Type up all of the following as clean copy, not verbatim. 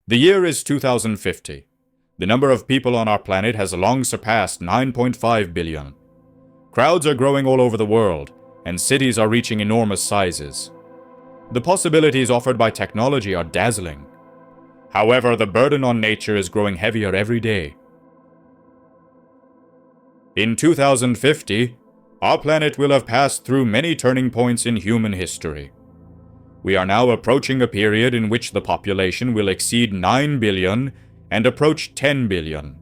The year is 2050. The number of people on our planet has long surpassed 9.5 billion. Crowds are growing all over the world, and cities are reaching enormous sizes. The possibilities offered by technology are dazzling. However, the burden on nature is growing heavier every day. In 2050, our planet will have passed through many turning points in human history. We are now approaching a period in which the population will exceed 9 billion and approach 10 billion.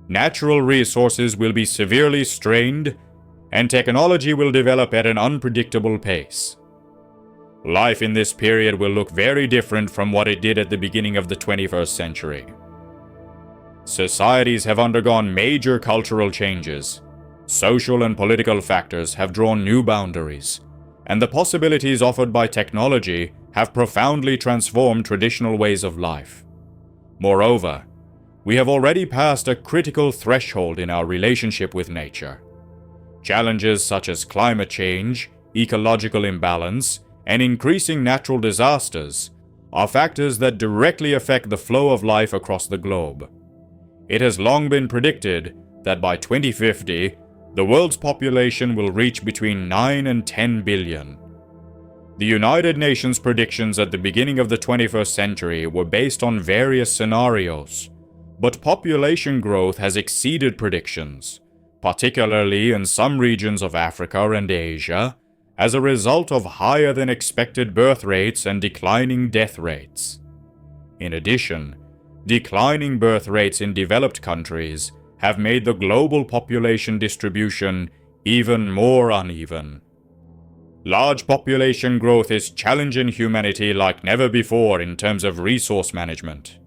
Natural resources will be severely strained, and technology will develop at an unpredictable pace. Life in this period will look very different from what it did at the beginning of the 21st century. Societies have undergone major cultural changes. Social and political factors have drawn new boundaries, and the possibilities offered by technology have profoundly transformed traditional ways of life. Moreover, we have already passed a critical threshold in our relationship with nature. Challenges such as climate change, ecological imbalance, and increasing natural disasters are factors that directly affect the flow of life across the globe. It has long been predicted that by 2050, the world's population will reach between 9 and 10 billion. The United Nations predictions at the beginning of the 21st century were based on various scenarios, but population growth has exceeded predictions, particularly in some regions of Africa and Asia, as a result of higher than expected birth rates and declining death rates. In addition, declining birth rates in developed countries have made the global population distribution even more uneven. Large population growth is challenging humanity like never before in terms of resource management.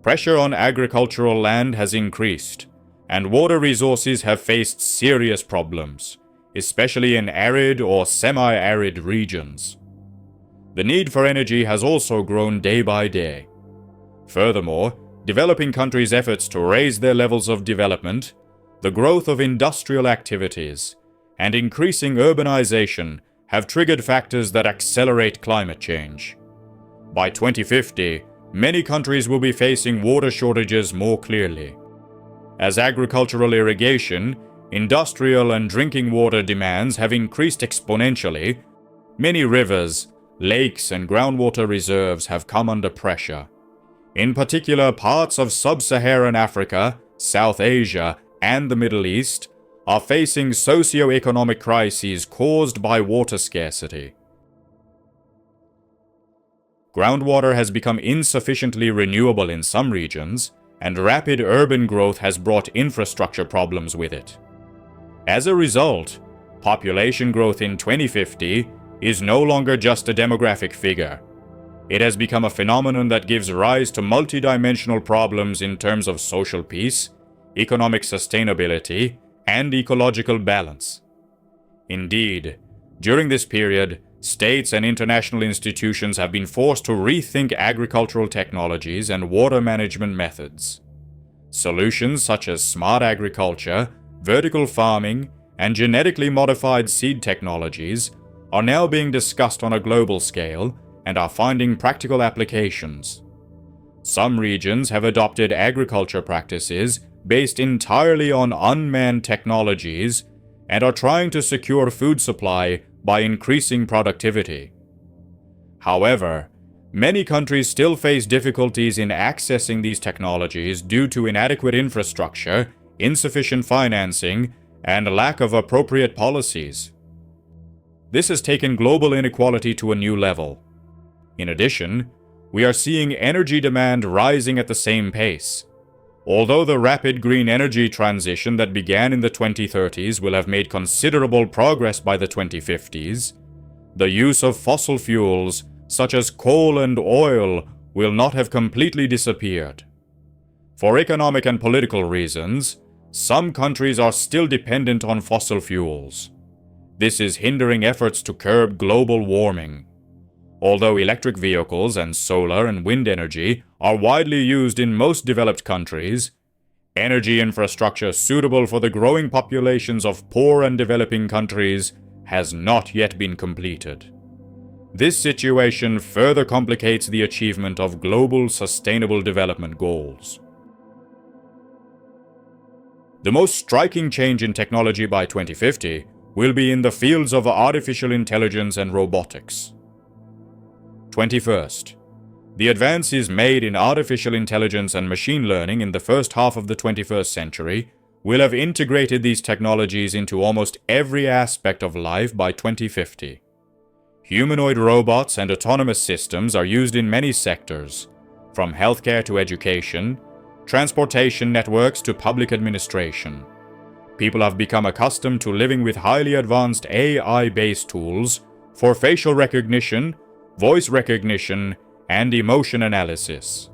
Pressure on agricultural land has increased, and water resources have faced serious problems, especially in arid or semi-arid regions. The need for energy has also grown day by day. Furthermore, developing countries' efforts to raise their levels of development, the growth of industrial activities, and increasing urbanization have triggered factors that accelerate climate change. By 2050, many countries will be facing water shortages more clearly. As agricultural irrigation, industrial and drinking water demands have increased exponentially, many rivers, lakes, and groundwater reserves have come under pressure. In particular, parts of sub-Saharan Africa, South Asia, and the Middle East are facing socio-economic crises caused by water scarcity. Groundwater has become insufficiently renewable in some regions, and rapid urban growth has brought infrastructure problems with it. As a result, population growth in 2050 is no longer just a demographic figure. It has become a phenomenon that gives rise to multidimensional problems in terms of social peace, economic sustainability, and ecological balance. Indeed, during this period, states and international institutions have been forced to rethink agricultural technologies and water management methods. Solutions such as smart agriculture, vertical farming, and genetically modified seed technologies are now being discussed on a global scale and are finding practical applications. Some regions have adopted agriculture practices based entirely on unmanned technologies and are trying to secure food supply by increasing productivity. However, many countries still face difficulties in accessing these technologies due to inadequate infrastructure, insufficient financing, and lack of appropriate policies. This has taken global inequality to a new level. In addition, we are seeing energy demand rising at the same pace. Although the rapid green energy transition that began in the 2030s will have made considerable progress by the 2050s, the use of fossil fuels, such as coal and oil, will not have completely disappeared. For economic and political reasons, some countries are still dependent on fossil fuels. This is hindering efforts to curb global warming. Although electric vehicles and solar and wind energy are widely used in most developed countries, energy infrastructure suitable for the growing populations of poor and developing countries has not yet been completed. This situation further complicates the achievement of global sustainable development goals. The most striking change in technology by 2050 will be in the fields of artificial intelligence and robotics. 21st. The advances made in artificial intelligence and machine learning in the first half of the 21st century will have integrated these technologies into almost every aspect of life by 2050. Humanoid robots and autonomous systems are used in many sectors, from healthcare to education, transportation networks to public administration. People have become accustomed to living with highly advanced AI-based tools for facial recognition, voice recognition, and emotion analysis.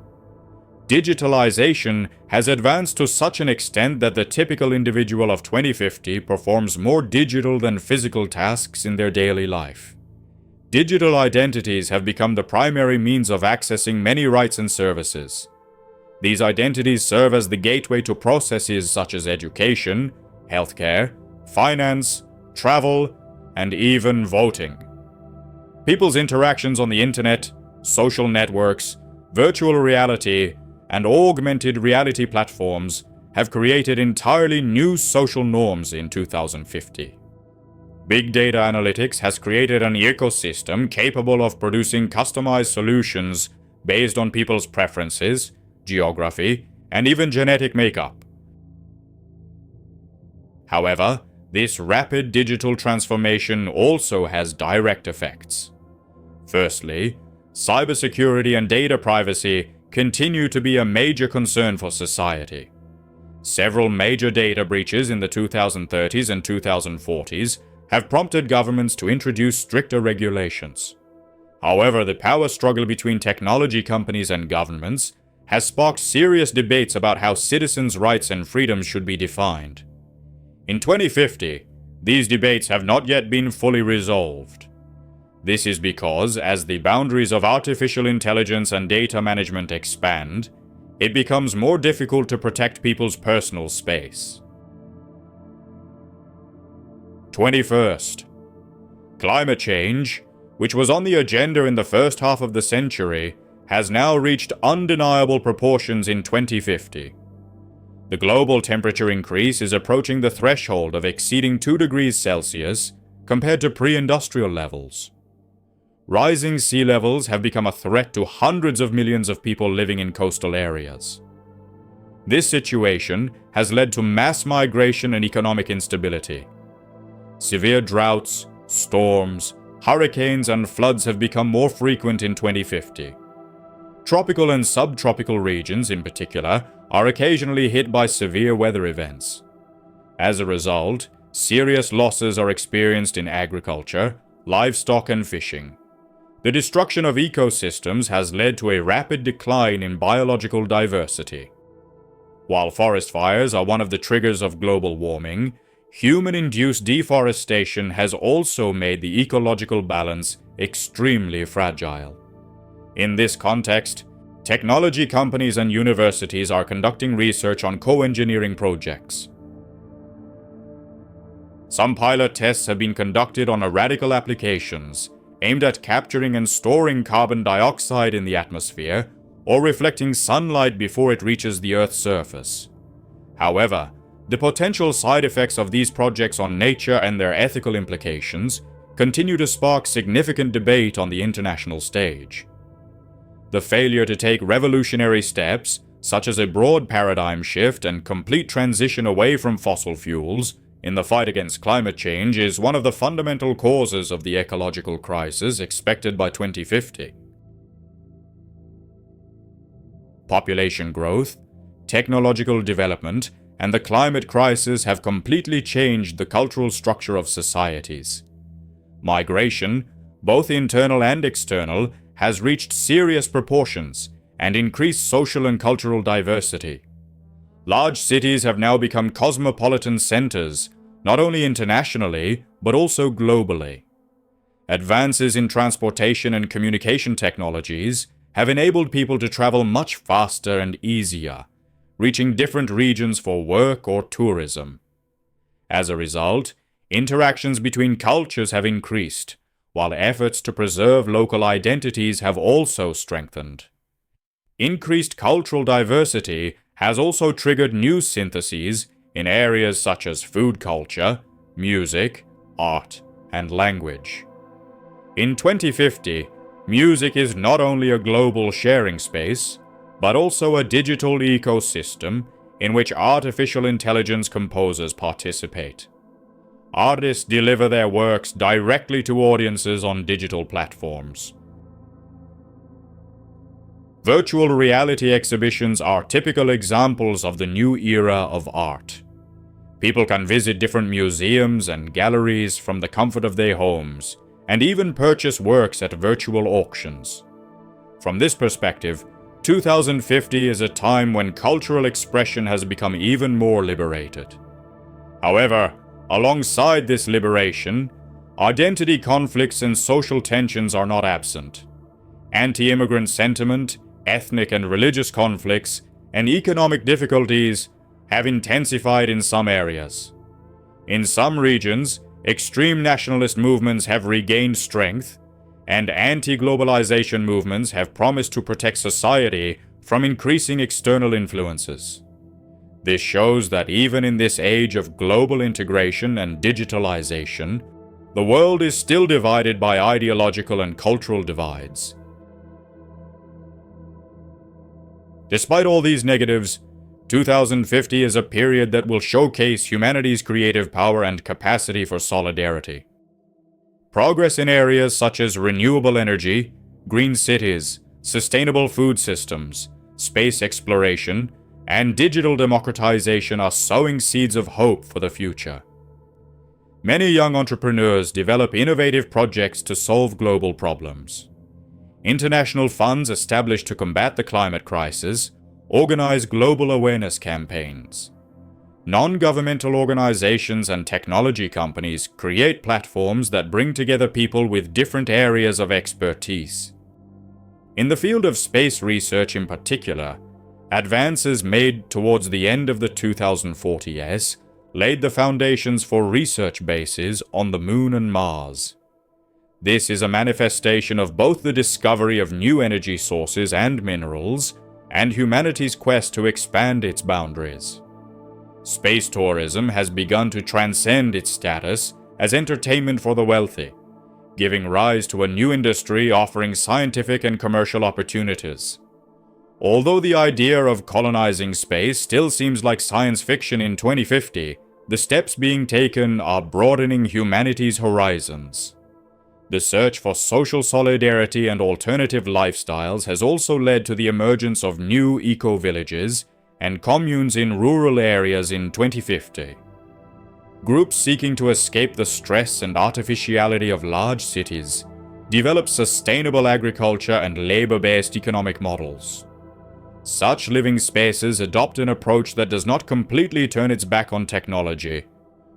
Digitalization has advanced to such an extent that the typical individual of 2050 performs more digital than physical tasks in their daily life. Digital identities have become the primary means of accessing many rights and services. These identities serve as the gateway to processes such as education, healthcare, finance, travel, and even voting. People's interactions on the internet, social networks, virtual reality, and augmented reality platforms have created entirely new social norms in 2050. Big data analytics has created an ecosystem capable of producing customized solutions based on people's preferences, geography, and even genetic makeup. However, this rapid digital transformation also has direct effects. Firstly, cybersecurity and data privacy continue to be a major concern for society. Several major data breaches in the 2030s and 2040s have prompted governments to introduce stricter regulations. However, the power struggle between technology companies and governments has sparked serious debates about how citizens' rights and freedoms should be defined. In 2050, these debates have not yet been fully resolved. This is because, as the boundaries of artificial intelligence and data management expand, it becomes more difficult to protect people's personal space. 21st. Climate change, which was on the agenda in the first half of the century, has now reached undeniable proportions in 2050. The global temperature increase is approaching the threshold of exceeding 2 degrees Celsius compared to pre-industrial levels. Rising sea levels have become a threat to hundreds of millions of people living in coastal areas. This situation has led to mass migration and economic instability. Severe droughts, storms, hurricanes, and floods have become more frequent in 2050. Tropical and subtropical regions, in particular, are occasionally hit by severe weather events. As a result, serious losses are experienced in agriculture, livestock, and fishing. The destruction of ecosystems has led to a rapid decline in biological diversity. While forest fires are one of the triggers of global warming, human-induced deforestation has also made the ecological balance extremely fragile. In this context, technology companies and universities are conducting research on co-engineering projects. Some pilot tests have been conducted on radical applications aimed at capturing and storing carbon dioxide in the atmosphere or reflecting sunlight before it reaches the Earth's surface. However, the potential side effects of these projects on nature and their ethical implications continue to spark significant debate on the international stage. The failure to take revolutionary steps, such as a broad paradigm shift and complete transition away from fossil fuels, in the fight against climate change is one of the fundamental causes of the ecological crisis expected by 2050. Population growth, technological development, and the climate crisis have completely changed the cultural structure of societies. Migration, both internal and external, has reached serious proportions and increased social and cultural diversity. Large cities have now become cosmopolitan centers, not only internationally, but also globally. Advances in transportation and communication technologies have enabled people to travel much faster and easier, reaching different regions for work or tourism. As a result, interactions between cultures have increased, while efforts to preserve local identities have also strengthened. Increased cultural diversity has also triggered new syntheses in areas such as food culture, music, art, and language. In 2050, music is not only a global sharing space, but also a digital ecosystem in which artificial intelligence composers participate. Artists deliver their works directly to audiences on digital platforms. Virtual reality exhibitions are typical examples of the new era of art. People can visit different museums and galleries from the comfort of their homes, and even purchase works at virtual auctions. From this perspective, 2050 is a time when cultural expression has become even more liberated. However, alongside this liberation, identity conflicts and social tensions are not absent. Anti-immigrant sentiment, ethnic and religious conflicts, and economic difficulties have intensified in some areas. In some regions, extreme nationalist movements have regained strength, and anti-globalization movements have promised to protect society from increasing external influences. This shows that even in this age of global integration and digitalization, the world is still divided by ideological and cultural divides. Despite all these negatives, 2050 is a period that will showcase humanity's creative power and capacity for solidarity. Progress in areas such as renewable energy, green cities, sustainable food systems, space exploration, and digital democratization are sowing seeds of hope for the future. Many young entrepreneurs develop innovative projects to solve global problems. International funds established to combat the climate crisis organize global awareness campaigns. Non-governmental organizations and technology companies create platforms that bring together people with different areas of expertise. In the field of space research in particular, advances made towards the end of the 2040s laid the foundations for research bases on the Moon and Mars. This is a manifestation of both the discovery of new energy sources and minerals, and humanity's quest to expand its boundaries. Space tourism has begun to transcend its status as entertainment for the wealthy, giving rise to a new industry offering scientific and commercial opportunities. Although the idea of colonizing space still seems like science fiction in 2050, the steps being taken are broadening humanity's horizons. The search for social solidarity and alternative lifestyles has also led to the emergence of new eco-villages and communes in rural areas in 2050. Groups seeking to escape the stress and artificiality of large cities develop sustainable agriculture and labor-based economic models. Such living spaces adopt an approach that does not completely turn its back on technology,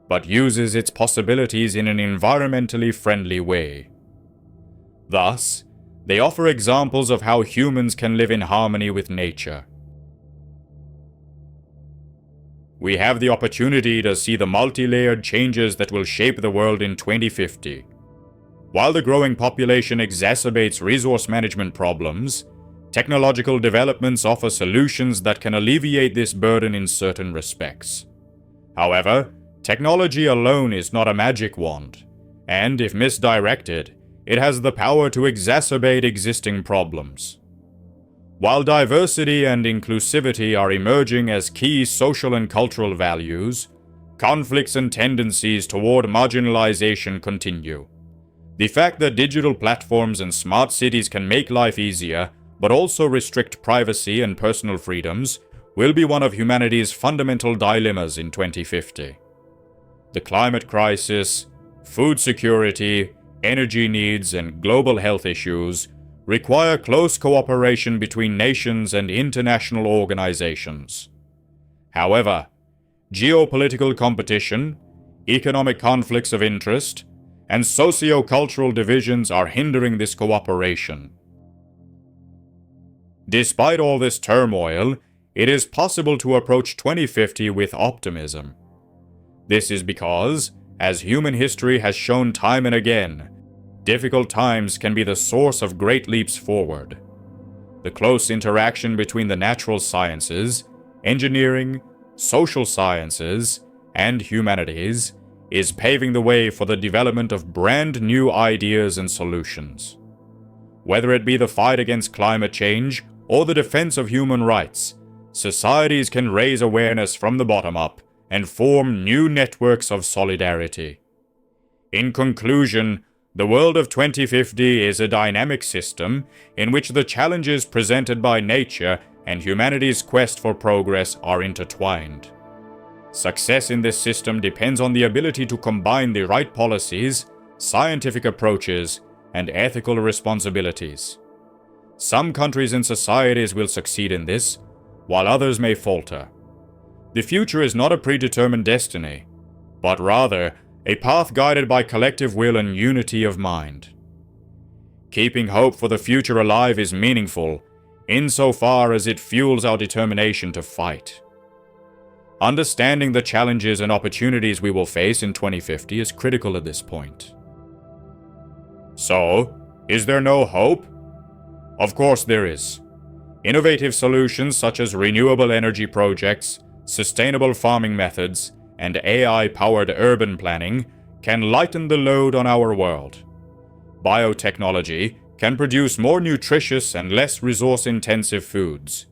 but uses its possibilities in an environmentally friendly way. Thus, they offer examples of how humans can live in harmony with nature. We have the opportunity to see the multi-layered changes that will shape the world in 2050. While the growing population exacerbates resource management problems, technological developments offer solutions that can alleviate this burden in certain respects. However, technology alone is not a magic wand, and if misdirected, it has the power to exacerbate existing problems. While diversity and inclusivity are emerging as key social and cultural values, conflicts and tendencies toward marginalization continue. The fact that digital platforms and smart cities can make life easier, but also restrict privacy and personal freedoms, will be one of humanity's fundamental dilemmas in 2050. The climate crisis, food security, energy needs, and global health issues require close cooperation between nations and international organizations. However, geopolitical competition, economic conflicts of interest, and socio-cultural divisions are hindering this cooperation. Despite all this turmoil, it is possible to approach 2050 with optimism. This is because, as human history has shown time and again, difficult times can be the source of great leaps forward. The close interaction between the natural sciences, engineering, social sciences, and humanities is paving the way for the development of brand new ideas and solutions. Whether it be the fight against climate change or the defense of human rights, societies can raise awareness from the bottom up and form new networks of solidarity. In conclusion, the world of 2050 is a dynamic system in which the challenges presented by nature and humanity's quest for progress are intertwined. Success in this system depends on the ability to combine the right policies, scientific approaches, and ethical responsibilities. Some countries and societies will succeed in this, while others may falter. The future is not a predetermined destiny, but rather a path guided by collective will and unity of mind. Keeping hope for the future alive is meaningful, insofar as it fuels our determination to fight. Understanding the challenges and opportunities we will face in 2050 is critical at this point. So, is there no hope? Of course there is. Innovative solutions such as renewable energy projects, sustainable farming methods, and AI-powered urban planning can lighten the load on our world. Biotechnology can produce more nutritious and less resource-intensive foods.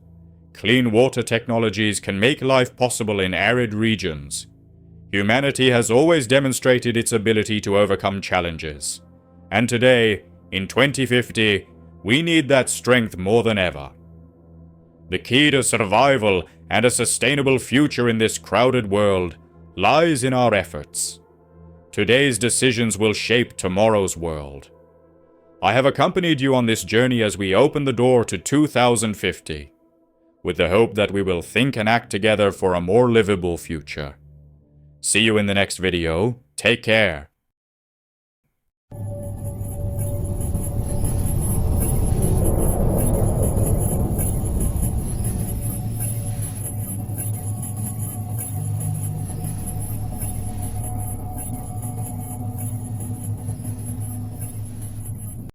Clean water technologies can make life possible in arid regions. Humanity has always demonstrated its ability to overcome challenges. And today, in 2050, we need that strength more than ever. The key to survival and a sustainable future in this crowded world lies in our efforts. Today's decisions will shape tomorrow's world. I have accompanied you on this journey as we open the door to 2050, with the hope that we will think and act together for a more livable future. See you in the next video. Take care.